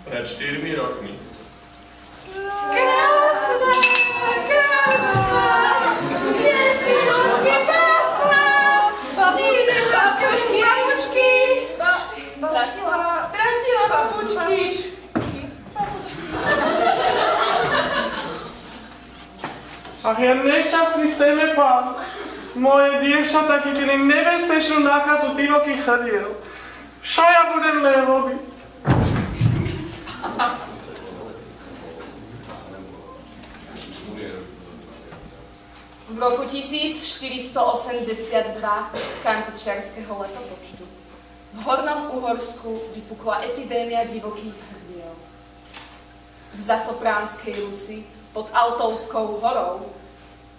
Pred 4 rokmi. Krásna, krásna, jezinovský pásma, níže papučky, papučky, stratila papučky. Ach, ja nešťastný semepán. Moje dievčatá chytili nebezpečnú nákazu divokých chrdiel. Čo ja budem robiť? V roku 1482 kantičiarskeho letopočtu v Hornom Uhorsku vypukla epidémia divokých hrdiel. V Zasopránskej Rusi pod Altovskou horou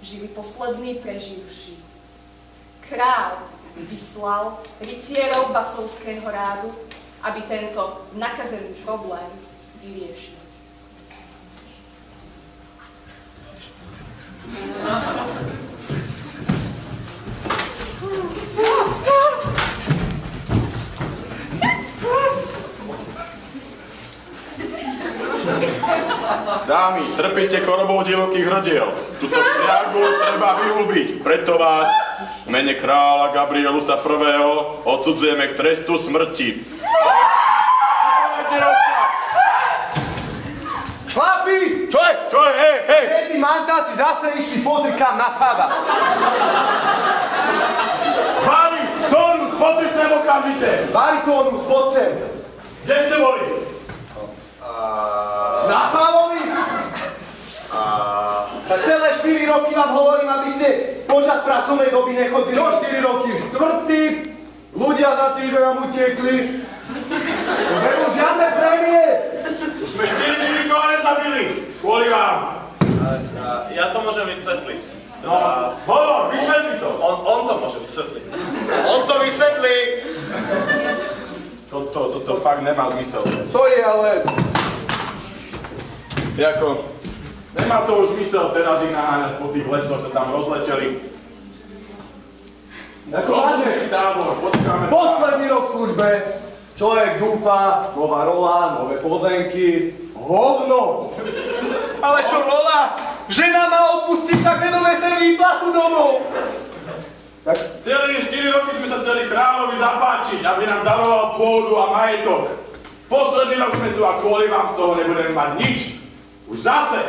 žili poslední preživší. Král vyslal rytierov Basovského rádu, aby tento nakazený problém vyriešil. Dámy, trpíte chorobou divokých hrdiel. Tuto priagu treba vyhubiť. Preto vás v mene kráľa Gabrielusa I. odsudzujeme k trestu smrti. Chlapi! Čo je? Čo je? Hej, hej! Tí mantáci zase išli, pozri kam napáda. Páni, Tónus, poďte sem okamžite! Baritónus, poď sem. Kde ste boli? Na Pávovi? Tak celé 4 roky vám hovorím, aby ste počas pracovnej doby nechodzili. Čo 4 roky? Štvrtý, ľudia za týždeň nám utiekli. Nebol žiadne prémie. Už sme 4 dní nikoho nezabili. Kvôli vám. Ja to môžem vysvetliť. No, hovor, vysvetli to. On to môže vysvetliť. On to vysvetlí. Toto fakt nemá zmysel. Sorry, ale... Jako, nemá to už zmysel teraz ich naháňať po tých lesoch, sa tam rozleteli. Ako vážne? Tábor, počkáme. Posledný rok v službe. Človek dúfa, nová rola, nové pozemky. Hovno! Ale čo rola? Žena ma opustí, však nedonesem výplatu domov. Tak... Celé 4 roky sme sa chceli kráľovi zapáčiť, aby nám daroval pôdu a majetok. Posledný rok sme tu a kvôli vám z toho nebudeme mať nič. Už zase!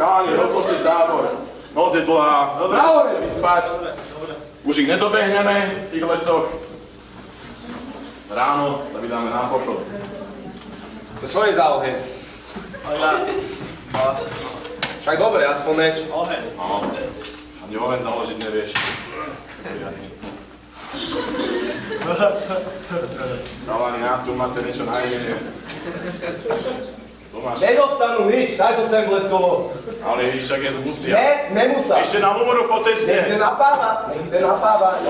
Káni, rozpočte tábor. Noc je dlhá. Dobre, chceme spať. Už ich nedobehneme v tých lesoch. Ráno sa vydáme na pochod. To čo je za oheň? Však dobre, aspoň meč. Oheň. No, ani oheň založiť nevieš. Dávaný na tu máte niečo na jenie. Nedostanú nič, daj to sem bleskovo. Ale však je zmusia. Ne, nemusá. Ešte na úmoru po ceste. Nech ide napáva, nech ide napáva.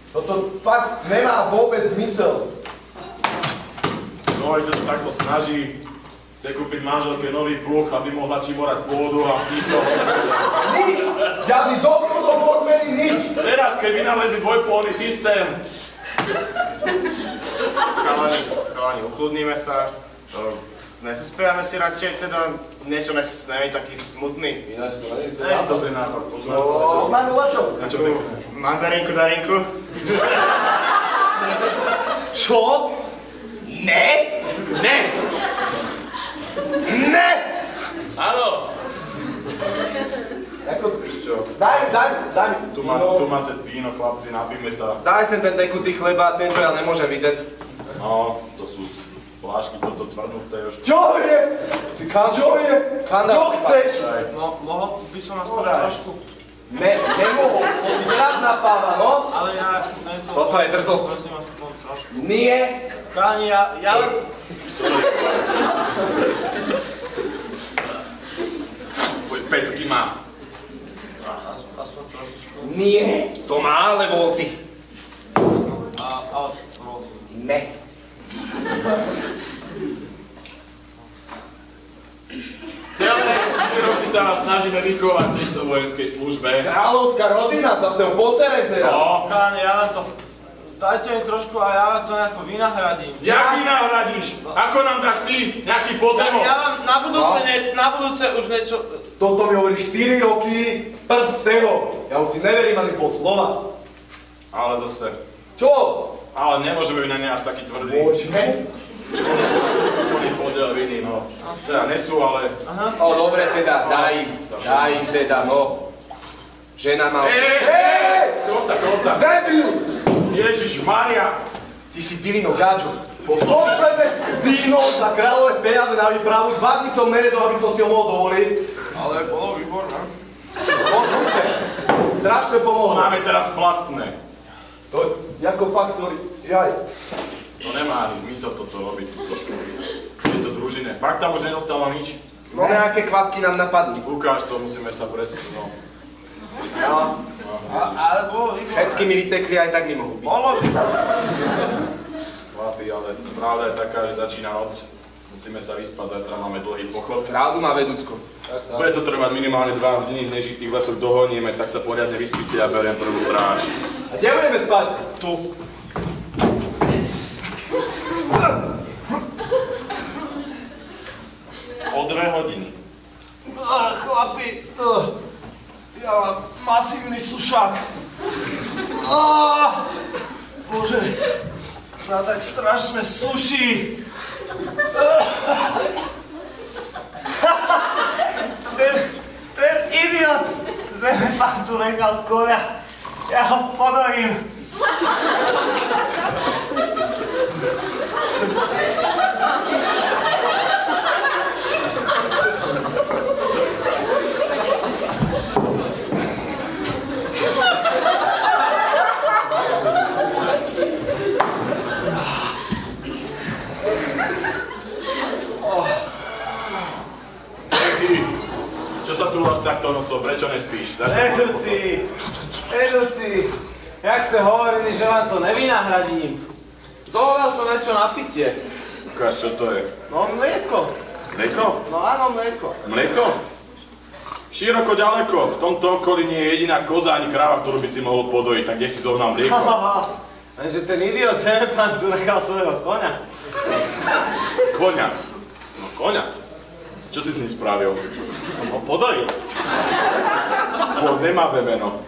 Toto fakt nemá vôbec zmysel. Nohy sa to takto snaží. Chce kúpiť manželke nový pluh, aby mohla čimorať pôdu a nikto. Nič! Žiadny doktor do podmeny, nič! Teraz, keď vynalezí dvojpolný systém. Chalani, ukludníme sa. Nezaspievame si radšej teda niečo, nech není taký smutný. Na to si nápad. Mám čo? Mandarinku, darinku. Čo? Ne? Ne! Ne! Áno. Ako, daj. Tu máte víno, chlapci, napíme sa. Daj sem ten tekutý chleba, tento ja nemôžem vidieť. No, to sú Plášky toto tvrdnuté už. Čo je? Čo je? Čo chceš? Mohol by som aspoň trošku? Nemohol, to si teraz napáva, no? Ale ja... Toto je drzosť. Prosím aspoň trošku. Nie. Káni, ja... Tvoj pecky má. Aspoň trošičku. Nie. To má, lebo ty. Ale prosím. Ne. Celé 4 roky sa nás snažíme vychovať v tejto vojenskej službe. Kráľovská rodina, sa s ňou poserem teraz. No. Káni, ja vám to... Dajte mi trošku a ja vám to nejako vynahradím. Jak ty nahradíš? Ako nám dáš ty nejaký pozemok? Ja vám na budúce už niečo... Toto mi hovorí 4 roky, prd z toho. Ja už si neverím ani pol slova. Ale zase... Čo? Ale nemôžeme byť na ne až taký tvrdý. Môžeme? Oni podiel viny, no. Teda nesú, ale... O, dobre teda, daj im teda, no. Žena má... Króca! Zabil! Ježiš Maria! Ty si divino gáčo. Posledné víno za kráľové peniaze na výpravu, 2 dní som nevedol, aby som si ho mohol dovoliť. Ale bolo výborné. Strašne pomohlo. Máme teraz platné. To, ako fakt, sorry. Jaj. To nemá ani zmysel toto robiť, túto školu. Je to družine. Fakt tam už nedostalo nič? No nejaké kvapky nám napadli. Ukáž to, musíme sa presť, no. No. Ale bolo výborné. Hecky mi vytekli, aj tak mi mohol byť. Bolo výborné. Chlapi, ale pravda je taká, že začína noc. Musíme sa vyspať, zajtra máme dlhý pochod. Pravdu má vedúcko. Bude to trvať minimálne 2 dní, než ich tých lesok dohonieme, tak sa poriadne vyspíte a beriem prvú stráž. A kde budeme spať? Tu. O 2 hodiny. Chlapi, ja mám masívny sušák. Bože, ma tak strašne suší. Ten idiot Zemepán tu nechal koňa. Ja ho podojím. Čo sa tu vás takto nocou? Prečo nespíš? Edúci, jak ste hovorili, že vám to nevynahradím. Zohľadal som niečo na pitie. Ukáž, čo to je? No mlieko. Mlieko? No áno, mlieko. Mlieko? Široko ďaleko. V tomto okolí nie je jediná koza ani kráva, ktorú by si mohol podojiť. Tak kde si zohnal mlieko? Lenže ten idiot Zemepán tu nechal svojho koňa. Koňa. No koňa. Čo si s ním spravil? Som ho podojil. Kôr nemá vemeno.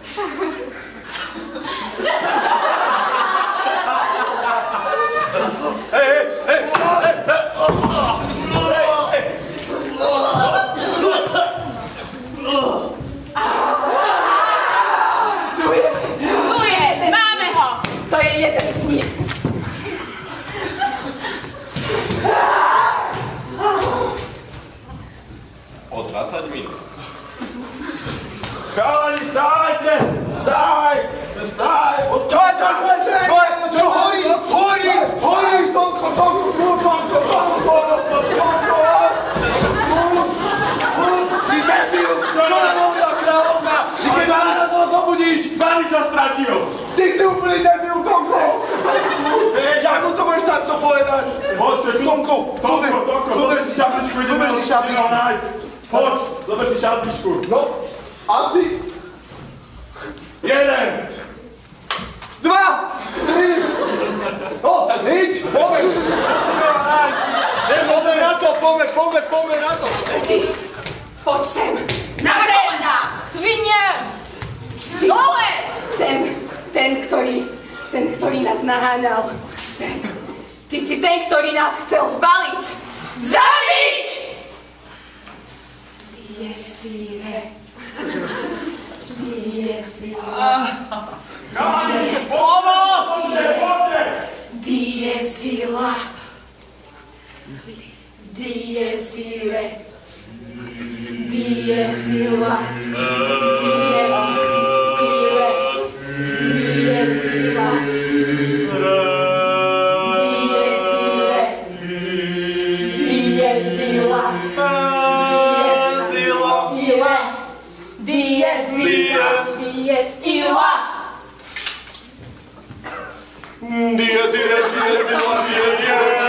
Tu je ten. Máme ho. To je jeden z nich. O 20 minút. Chalani, stávajte! Stávaj! Stávaj! Čo horí? Horí! Tonko! Si debil! Čo nám hovorila kráľovna? Ty keď ma na toho zobudíš! Mali sa stratil! Ty si úplný debil, Tonko! Jak mu to budeš takto povedať? Poďte tu! Tonko! Zober si šabličku, ideme ho nájsť! Poď, zober si šabličku! No, asi... 1! 2! 3! No, tak nič! Poďme! Poďme na to! Poďme na to! Čo si ty? Poď sem. Na kolená. Svinia. Dole. Ten, ktorý nás naháňal. Ty si ten, ktorý nás chcel zbaliť. Zabiť! Diesire. Pomoc! Poďte! Diesila. Dies irae. Dies illa. Dies irae. Dies illa. Dies irae. Dies illa. Illa. Dies illa. Dies illa. Dies irae, dies illa, dies irae.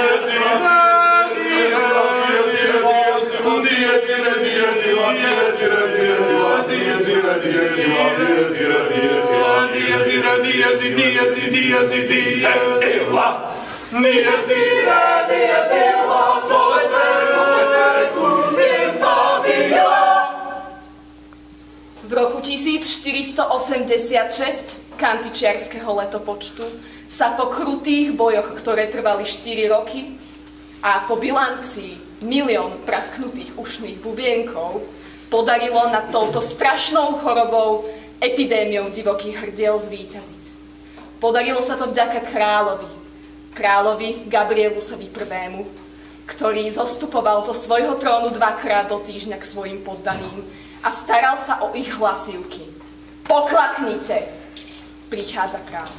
V roku 1486 kantičiarskeho letopočtu sa po krutých bojoch, ktoré trvali 4 roky, a po bilancii 1 000 000 prasknutých ušných bubienkov podarilo nad touto strašnou chorobou, epidémiou divokých hrdiel zvíťaziť. Podarilo sa to vďaka kráľovi Gabrielusovi I., ktorý zostupoval zo svojho trónu 2-krát do týždňa k svojim poddaným a staral sa o ich hlasivky. Poklaknite, prichádza kráľ.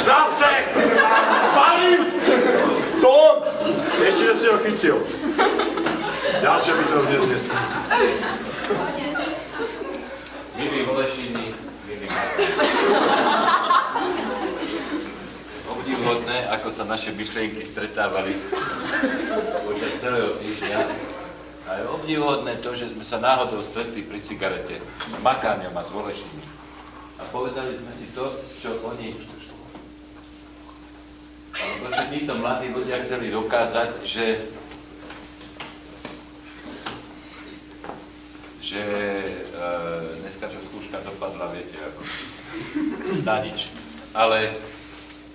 Zase! Palím! Tón! Ešte, že si ho chytil. Ďalšie by sme ho dnes nesli. Milí Volešíni, milí Martin. Obdivuhodné, ako sa naše myšlienky stretávali počas celého týždňa. A je obdivuhodné to, že sme sa náhodou stretli pri cigarete s Makáňom a s Volešínim. A povedali sme si to, čo oni... Pretože títo mladí ľudia chceli dokázať, že dneska tá skúška dopadla, viete, ako na nič. Ale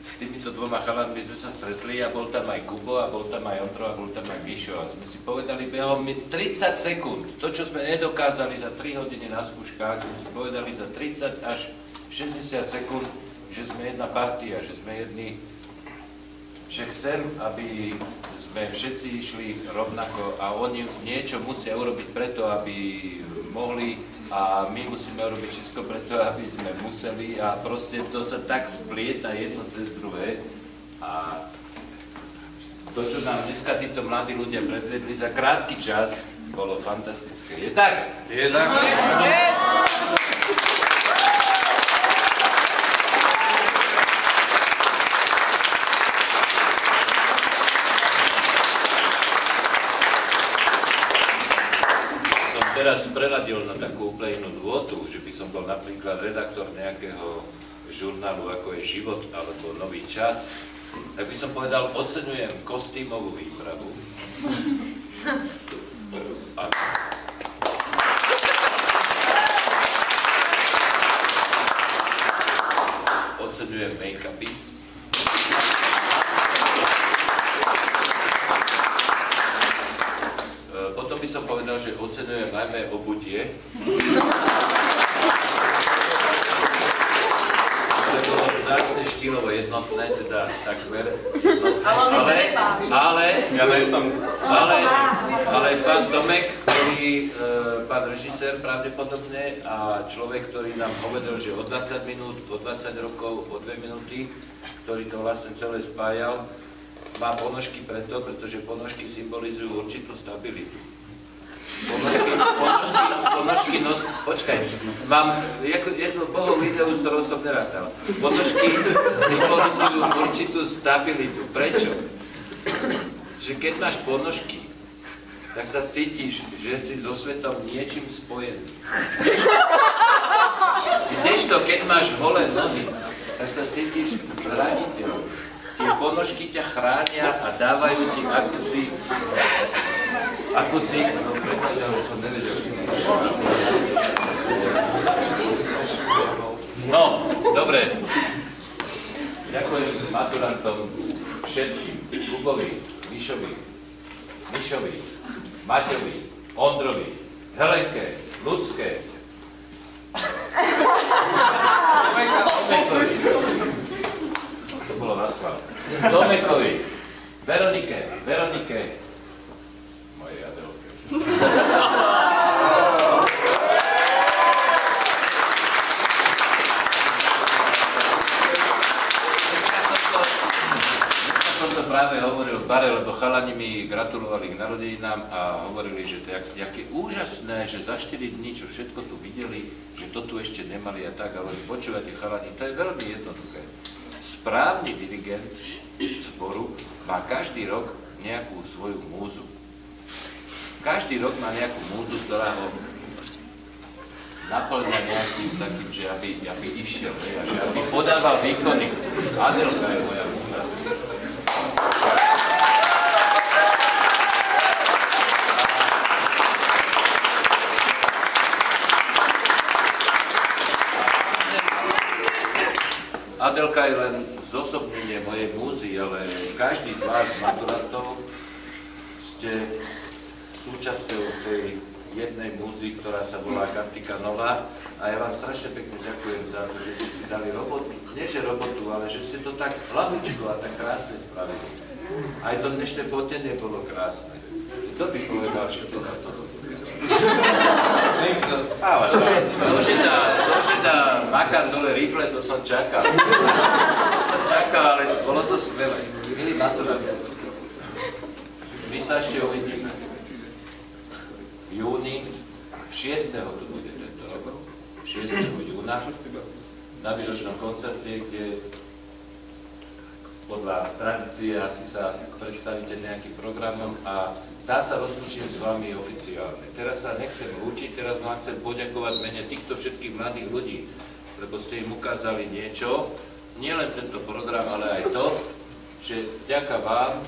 s týmito dvoma chalanmi sme sa stretli a bol tam aj Kubo, a bol tam aj Ondro, a bol tam aj Mišo. A sme si povedali behom 30 sekúnd, to, čo sme nedokázali za 3 hodiny na skúškach, sme si povedali za 30 až 60 sekúnd, že sme jedna partia, že sme jedni, že chcem, aby sme všetci išli rovnako a oni niečo musia urobiť preto, aby mohli, a my musíme urobiť všetko preto, aby sme museli, a proste to sa tak splieta jedno cez druhé. A to, čo nám dneska títo mladí ľudia predvedli za krátky čas, bolo fantastické. Je tak? Je tak? teraz preladil na takú úplne inú dôtu, že by som bol napríklad redaktor nejakého žurnálu, ako je Život alebo Nový čas, tak by som povedal, oceňujem kostýmovú výpravu. Oceňujem make-upy. Potom by som povedal, že oceňujem najmä obutie. To bolo vzácne štýlovo jednotné, teda takmer jednotné. Ale pán Tomek, pán režisér pravdepodobne a človek, ktorý nám povedal, že o 20 minút, o 20 rokov, o 2 minúty, ktorý to vlastne celé spájal, má ponožky preto, pretože ponožky symbolizujú určitú stabilitu. Ponožky počkaj, mám jednu bohovú ideu, s ktorou som nerátal. Ponožky symbolizujú určitú stabilitu. Prečo? Že keď máš ponožky, tak sa cítiš, že si so svetom niečím spojený. Kdežto, keď máš holé nohy, tak sa cítiš zraniteľný. Tie ponožky ťa chránia a dávajú ti akúsi, no prepaď, ale som nevedel. No, dobre. Ďakujem maturantom všetkým. Kubovi, Mišovi, Maťovi, Ondrovi, Helenke, Ľudské, Tomekovi, to bolo na schvál, Tomekovi, Veronike, mojej Adelke. Práve hovoril v bare, lebo chalani mi gratulovali k narodeninám a hovorili, že to je aké úžasné, že za 4 dní, čo všetko tu videli, že to tu ešte nemali a tak, ale počúvate chalani, to je veľmi jednoduché. Správny dirigent zboru má každý rok nejakú svoju múzu. Každý rok má nejakú múzu, ktorá ho naplňa nejakým takým, že aby išiel, že aby podával výkony. Adelka je moja múza. Adelka je len zosobnenie mojej múzy, ale každý z vás, maturantov, ste súčasťou tej jednej múzy, ktorá sa volá Kartika Nová. A ja vám strašne pekne ďakujem za to, že ste si dali robotu. Nie že robotu, ale že ste to tak ľahúčko a tak krásne spravili. Aj to dnešné fotenie bolo krásne. Kto by povedal, že to za to To, že dá Makar dole rifle, to som čakal. Ale bolo to skvelé. Milí maturanti, my sa ešte uvidíme. V júni, 6. tu bude tento rok, 6. júna, na výročnom koncerte, kde podľa tradície asi sa predstavíte nejakým programom a tá sa rozlúčim s vami oficiálne. Teraz sa nechcem lúčiť, teraz vám chcem poďakovať v mene týchto všetkých mladých ľudí, lebo ste im ukázali niečo, nielen tento program, ale aj to, že vďaka vám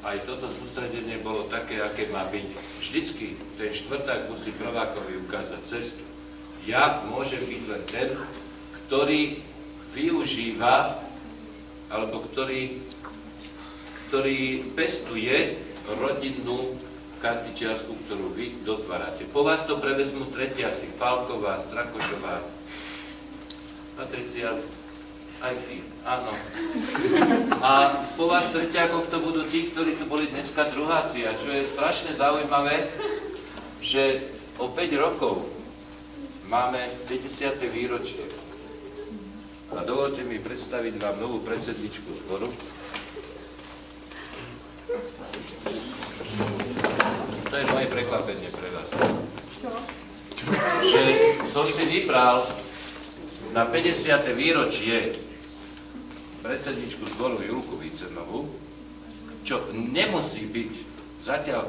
aj toto sústredenie bolo také, aké má byť. Vždycky ten štvrták musí prvákovi ukázať cestu. Ja môžem byť len ten, ktorý využíva, alebo ktorý pestuje rodinnú kartičiarsku, ktorú vy dotvárate. Po vás to prevezmú tretiaci, Pálková, Strakošová, Patricia, aj ty, áno. A po vás tretiakoch to budú tí, ktorí tu boli dneska druháci. A čo je strašne zaujímavé, že o 5 rokov máme 50. výročie. A dovolte mi predstaviť vám novú predsedničku zboru. To je moje prekvapenie pre vás. Čo? Že som si vybral na 50. výročie predsedničku zboru Julku Vícenovú, čo nemusí byť zatiaľ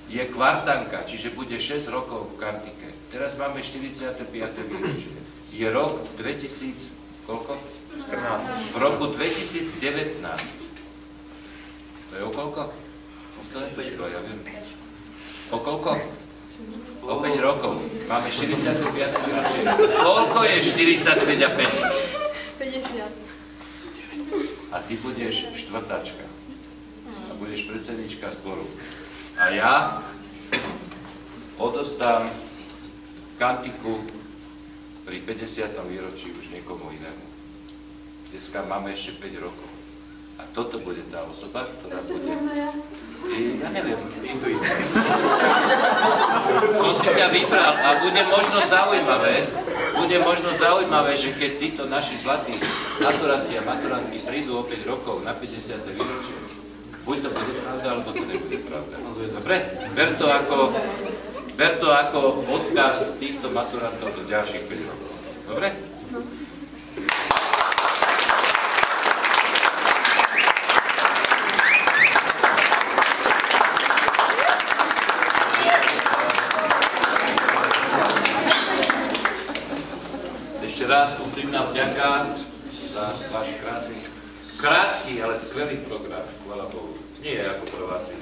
je kvartanka, čiže bude 6 rokov v Kantike. Teraz máme 45. výročie. Je rok 2000, koľko? 14. V roku 2019. To je o koľko? O 105 rokov, ja viem. O koľko? O 5 rokov. Máme 45. výročie. Koľko je 45 a 5? 50. A ty budeš štvrtačka. A budeš predsednička zboru. A ja odostám Kantiku pri 50. výročí už niekomu inému. Dneska máme ešte 5 rokov. A toto bude tá osoba, ktorá bude... Ja neviem, intuícia. Som si ťa vybral a bude možno zaujímavé, že keď títo naši zlatí maturanti a maturantky prídu o 5 rokov na 50. výročie, buď to bude pravda, alebo to nebude pravda. Dobre? Ber to ako odkaz týchto maturantov do ďalších 5 rokov. Dobre? Ešte raz úprimná vďaka za váš krásny, krátky, ale skvelý program. Chvála Bohu. Nie ako prváci.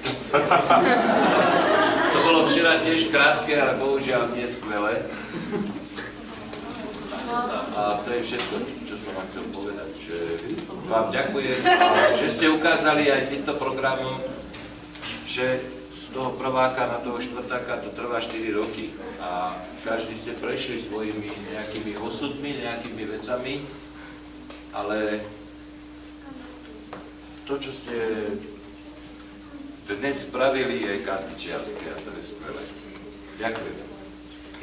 To bolo včera tiež krátke, ale bohužiaľ nie skvelé. A to je všetko, čo som vám chcel povedať. Že vám ďakujem, že ste ukázali aj týmto programom, že z toho prváka na toho štvrtáka to trvá 4 roky. A každý ste prešli svojimi nejakými osudmi, nejakými vecami, ale to, čo ste dnes spravili, je kantičiarské a to je skvelé. Ďakujem.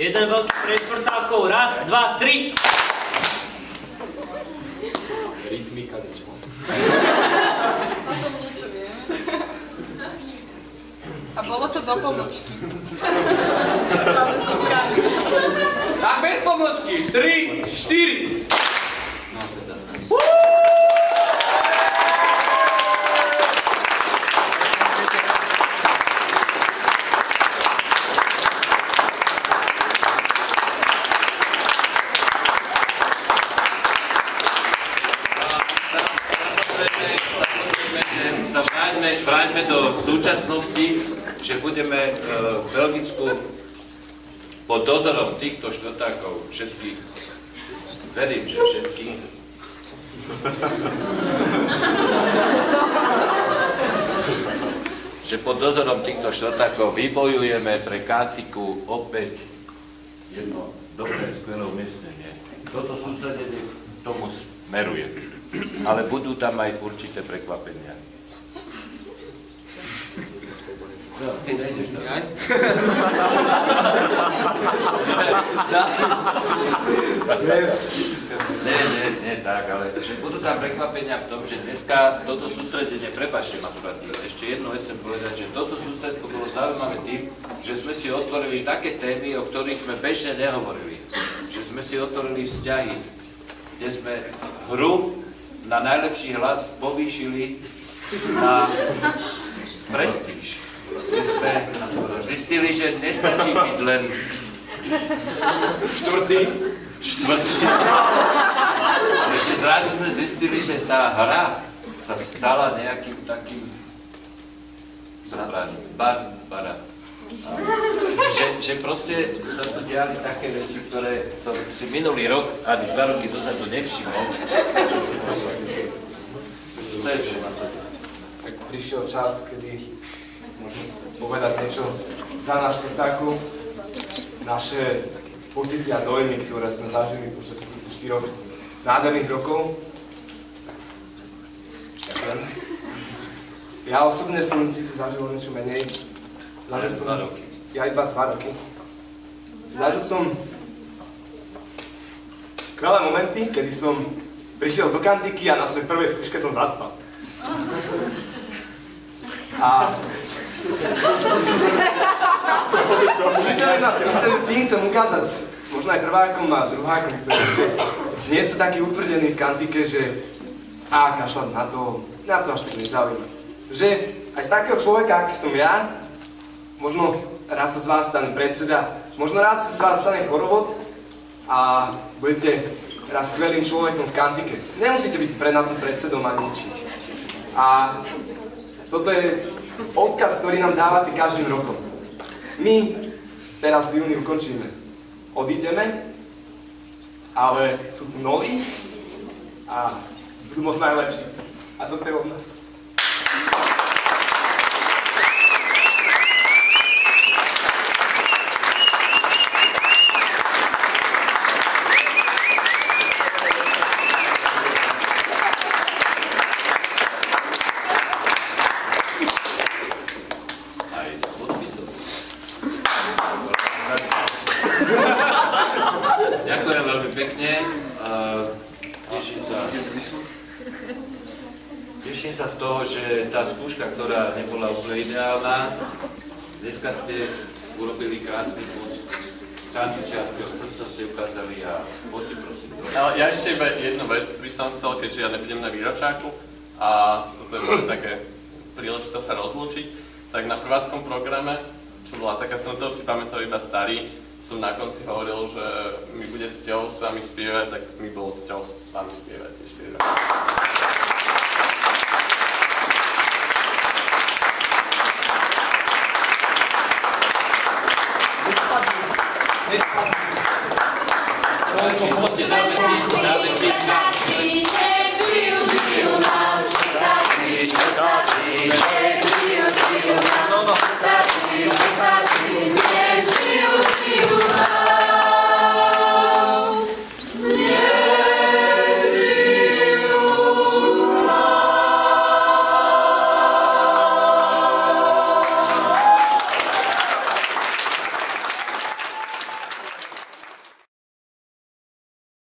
Jeden veľký pre štvrtákov. Raz, dva, tri. Rytmika niečo. O tom niečo viem. A bolo to do pomočky. Tak bez pomočky. 3, 4. No teda. Vráťme do súčasnosti, že budeme v Belgicku pod dozorom týchto štvrtákov všetkých, verím, že všetkých, že pod dozorom týchto štvrtákov vybojujeme pre Kantiku opäť jedno dobré, skvelé umiestnenie. Toto sústredenie tomu smeruje, ale budú tam aj určité prekvapenia. Ty nejdeš tam. Nie, tak, ale že budú tam prekvapenia v tom, že dneska toto sústredenie, prepáčte maturanti, ešte jednu vec chcem povedať, že toto sústredenie bolo zaujímavé tým, že sme si otvorili také témy, o ktorých sme bežne nehovorili. Že sme si otvorili vzťahy, kde sme hru na najlepší hlas povýšili na prestíž. Sme zistili, že nestačí byť len štvrtý. Ale že zrazu sme zistili, že tá hra sa stala nejakým takým bara. Že proste sa tu diali také veci, ktoré som si minulý rok, ani 2 roky dozadu nevšimol. To je čo na to. Tak prišiel čas, kedy môžem povedať niečo za náš štvrtáku. Naše pocity a dojmy, ktoré sme zažili počas 4 nádherných rokov. Ďakujem. Ja osobne som síce zažil niečo menej. Zažil som 2 roky. Ja iba 2 roky. Zažil som skvelé momenty, kedy som prišiel do Kantiky a na svojej prvej skúške som zaspal. A tým chcem ukázať možno aj prvákom a druhákom, ktorí nie sú takí utvrdení v Kantike, že kašľať na to až tak nezaujíma. Že aj z takého človeka, aký som ja, možno raz sa z vás stane predseda, možno raz sa z vás stane chorovod a budete raz skvelým človekom v kantike. Nemusíte byť prednatým predsedom ani ničím. A toto je odkaz, ktorý nám dávate každým rokom. My teraz v júni ukončíme. Odídeme, ale sú tu noví a budú možno najlepší. A toto je od nás. Ďakujem veľmi pekne. Teším sa z toho, že tá skúška, ktorá nebola úplne ideálna, dneska ste urobili krásny kus tančičiarskeho srdca, ste ukázali a poďte prosím. Ja ešte iba jednu vec by som chcel, keďže ja nebudem na výročáku a toto je možno také príležitosť sa rozlúčiť, tak na prváckom programe, čo bola taká stretnutosť, si pamätajú iba starí, som na konci hovoril, že mi bude cťou s vami spievať, tak mi bolo cťou s vami spievať ešte raz.